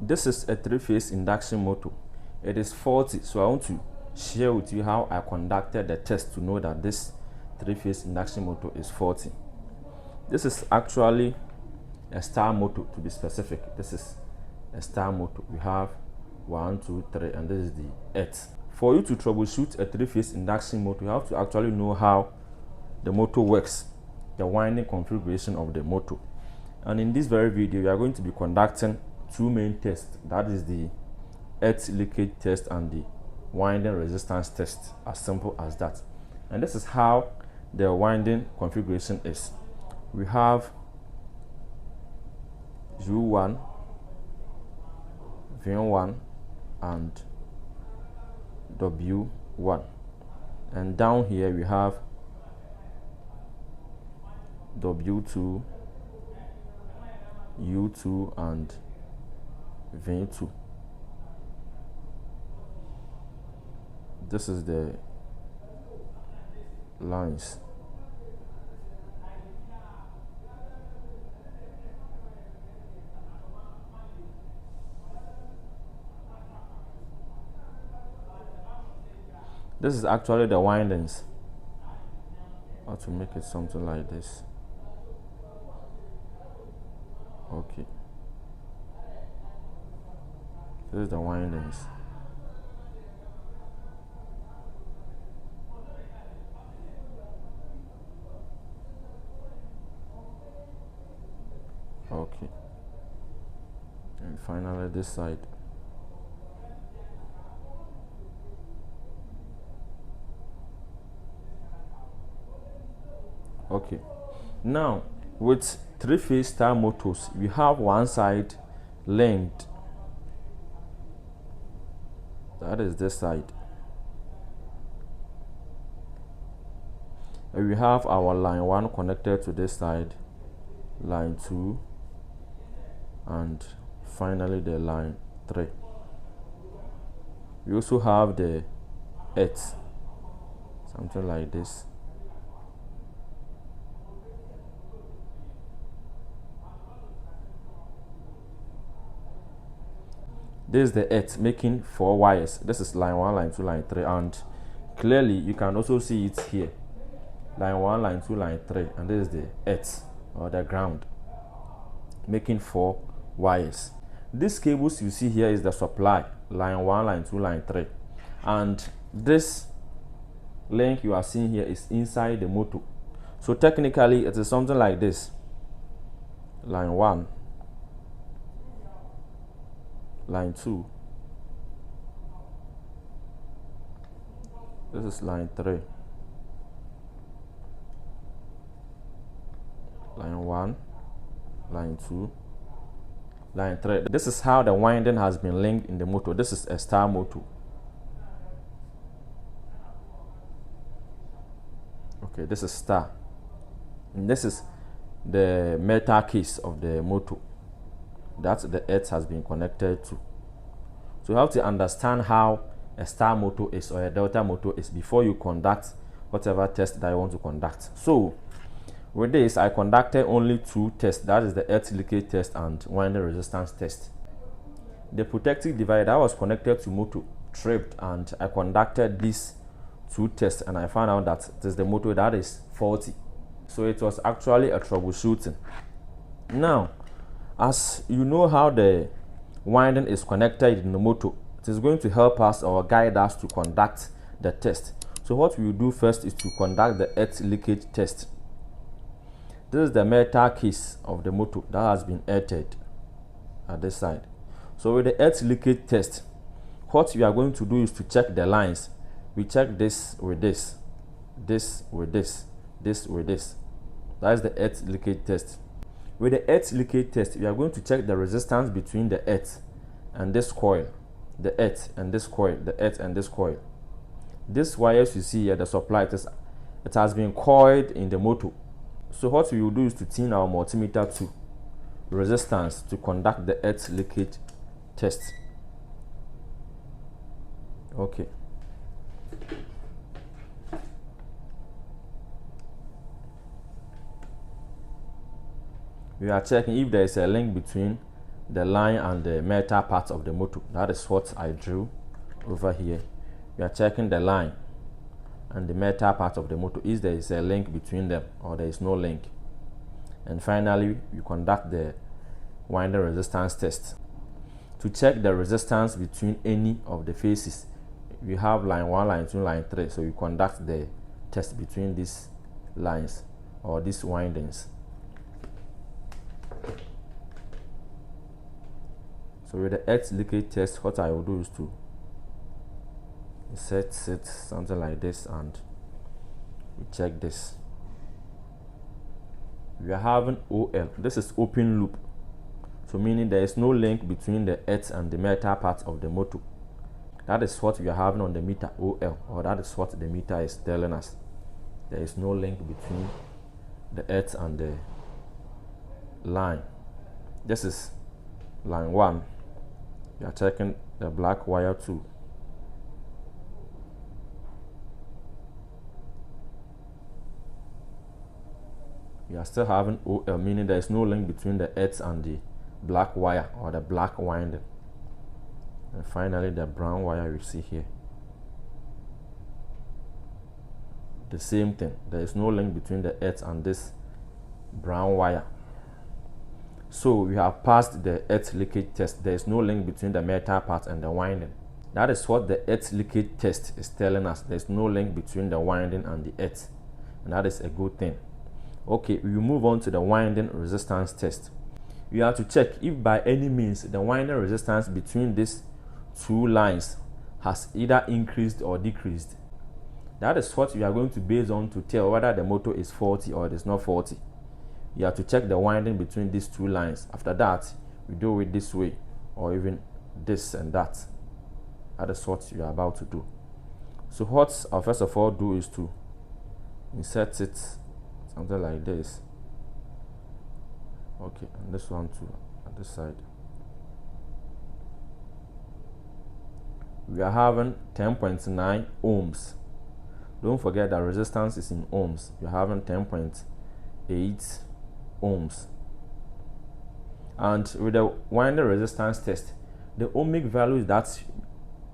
This is a 3-phase induction motor. It is faulty, so I want to share with you how I conducted the test to know that this 3-phase induction motor is faulty. This is actually a star motor, to be specific. This is a star motor. We have 1, 2, 3, and this is the 8th. For you to troubleshoot a 3-phase induction motor, you have to actually know how the motor works, the winding configuration of the motor. And in this very video, we are going to be conducting two main tests. That is the earth leakage test and the winding resistance test. As simple as that. And this is how the winding configuration is. We have U1, V1, and W1. And down here we have W2, U2, and V2. This is the lines. This is actually the windings. How to make it something like this. Okay. This is the windings. Okay. And finally this side. Okay. Now, with 3-phase star motors, we have one side linked. That is this side. And we have our line 1 connected to this side, line 2, and finally the line 3. We also have the 8, something like this. This is the 8, making 4 wires. This is line 1, line 2, line 3, and clearly you can also see it here. Line 1, line 2, line 3, and this is the 8, or the ground, making 4 wires. These cables you see here is the supply, line 1, line 2, line 3, and this link you are seeing here is inside the motor. So technically it is something like this. Line 1, line 2, this is line 3, line 1, line 2, line 3. This is how the winding has been linked in the motor. This is a star motor. Okay, this is star, and this is the metal case of the motor that the earth has been connected to. So you have to understand how a star motor is or a delta motor is before you conduct whatever test that you want to conduct. So with this, I conducted only 2 tests. That is the earth leakage test and winding resistance test. The protective device that was connected to motor tripped, and I conducted these 2 tests, and I found out that it is the motor that is faulty. So it was actually a troubleshooting. Now, as you know how the winding is connected in the motor, it is going to help us or guide us to conduct the test. So what we will do first is to conduct the earth leakage test. This is the metal case of the motor that has been earthed at this side. So with the earth leakage test, what we are going to do is to check the lines. We check this with this, this with this, this with this. That is the earth leakage test. With the earth leakage test, we are going to check the resistance between the earth and this coil, the earth and this coil, the earth and this coil. This wires you see here, the supply, it has been coiled in the motor. So what we will do is to tune our multimeter to resistance to conduct the earth leakage test. Okay. We are checking if there is a link between the line and the metal part of the motor. That is what I drew over here. We are checking the line and the metal part of the motor, is there is a link between them or there is no link. And finally, you conduct the winding resistance test to check the resistance between any of the phases. You have line 1, line 2, line 3, so you conduct the test between these lines or these windings. So with the earth leakage test, what I will do is to set it something like this, and we check this. We are having OL. This is open loop, so meaning there is no link between the earth and the metal part of the motor. That is what we are having on the meter, OL, or that is what the meter is telling us. There is no link between the earth and the line. This is line 1. We are checking the black wire too. We are still having OL, meaning there is no link between the earth and the black wire or the black winding. And finally, the brown wire you see here. The same thing. There is no link between the earth and this brown wire. So we have passed the earth leakage test. There is no link between the metal part and the winding. That is what the earth leakage test is telling us. There is no link between the winding and the earth, and that is a good thing. Okay, we will move on to the winding resistance test. You have to check if by any means the winding resistance between these two lines has either increased or decreased. That is what you are going to base on to tell whether the motor is faulty or it is not faulty. You have to check the winding between these two lines. After that, you do it this way or even this and that. That is what you are about to do. So what I'll first of all do is to insert it something like this. Okay, and this one too at this side. We are having 10.9 ohms. Don't forget that resistance is in ohms. You're having 10.8 ohms. And with the winding resistance test, the ohmic values that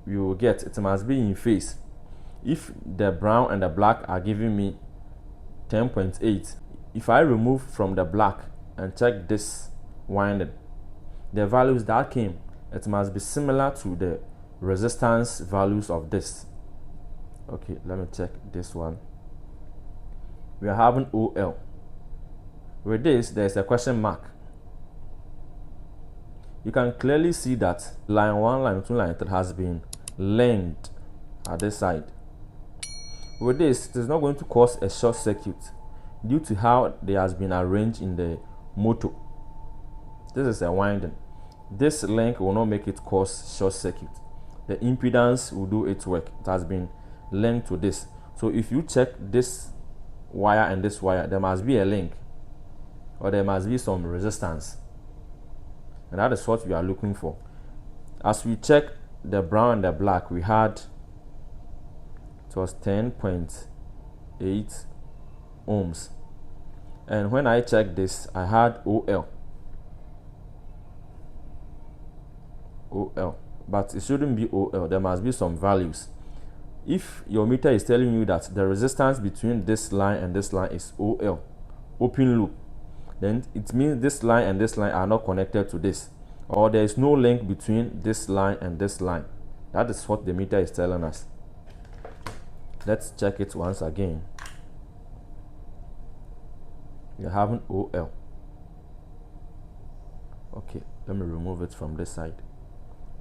you will get, it must be in phase. If the brown and the black are giving me 10.8, if I remove from the black and check this winding, the values that came, it must be similar to the resistance values of this. Okay, let me check this one. We are having OL. With this, there is a question mark. You can clearly see that line 1, line 2, line 3 has been linked at this side. With this, it is not going to cause a short circuit due to how they has been arranged in the motor. This is a winding. This link will not make it cause short circuit. The impedance will do its work. It has been linked to this. So if you check this wire and this wire, there must be a link or there must be some resistance, and that is what we are looking for. As we check the brown and the black, we had it was 10.8 ohms, and when I checked this, I had OL, but it shouldn't be OL. There must be some values. If your meter is telling you that the resistance between this line and this line is OL, open loop, then it means this line and this line are not connected to this, or there is no link between this line and this line. That is what the meter is telling us. Let's check it once again. We are having OL. Okay, let me remove it from this side.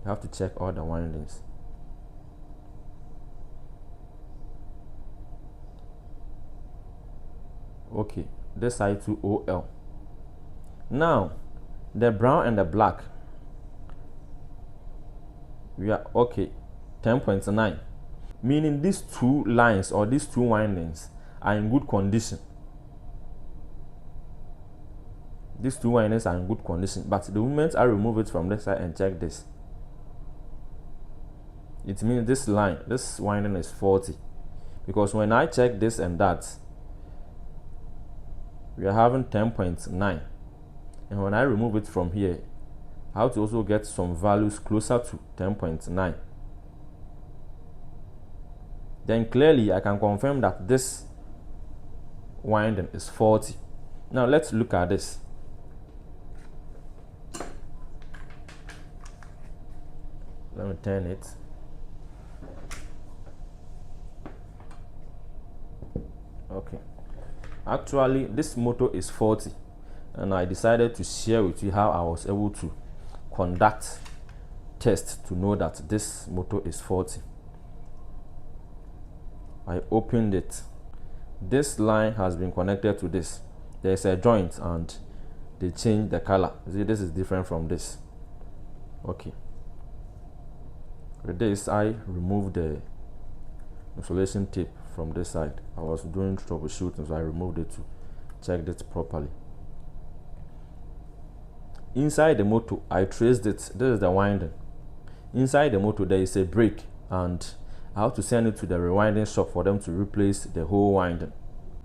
You have to check all the windings. Okay, this side to OL. Now, the brown and the black, we are okay, 10.9, meaning these two lines or these two windings are in good condition. These two windings are in good condition, but the moment I remove it from this side and check this, it means this line, this winding is faulty, because when I check this and that, we are having 10.9, and when I remove it from here, I have to also get some values closer to 10.9. Then clearly I can confirm that this winding is faulty. Now let's look at this. Let me turn it. Okay, actually this motor is faulty, and I decided to share with you how I was able to conduct tests to know that this motor is faulty. I opened it. This line has been connected to this. There's a joint and they changed the color. See, this is different from this. Okay, with this I removed the insulation tape from this side. I was doing troubleshooting, so I removed it to check it properly. Inside the motor I traced it. This is the winding. Inside the motor there is a break, and I have to send it to the rewinding shop for them to replace the whole winding.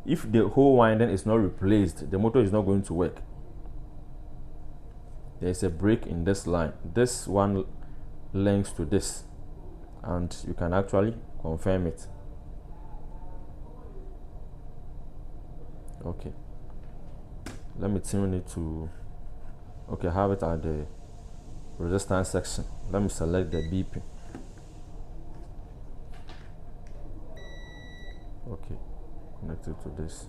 If the whole winding is not replaced, the motor is not going to work. There is a break in this line. This one links to this, and you can actually confirm it. Okay, let me tune it to, okay, I have it at the resistance section. Let me select the BP. Okay, connect it to this.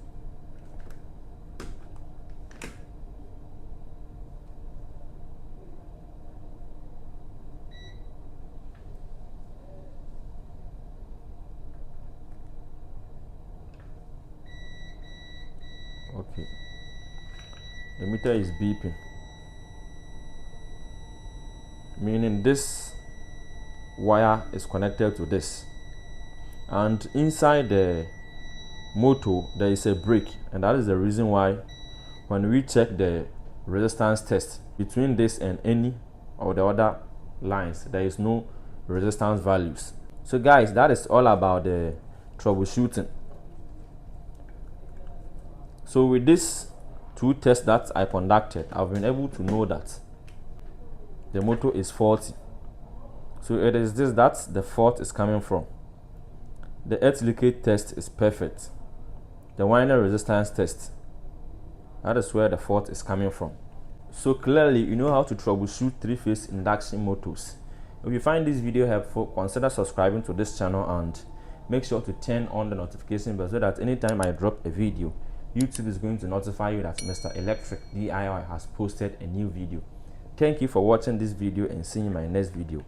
Okay, the meter is beeping, meaning this wire is connected to this, and inside the motor there is a break, and that is the reason why when we check the resistance test between this and any of the other lines, there is no resistance values. So guys, that is all about the troubleshooting. So with these two tests that I conducted, I've been able to know that the motor is faulty. So it is this that the fault is coming from. The earth leakage test is perfect. The winding resistance test, that is where the fault is coming from. So clearly you know how to troubleshoot 3-phase induction motors. If you find this video helpful, consider subscribing to this channel and make sure to turn on the notification bell so that anytime I drop a video, YouTube is going to notify you that Mr. Electric DIY has posted a new video. Thank you for watching this video and see you in my next video.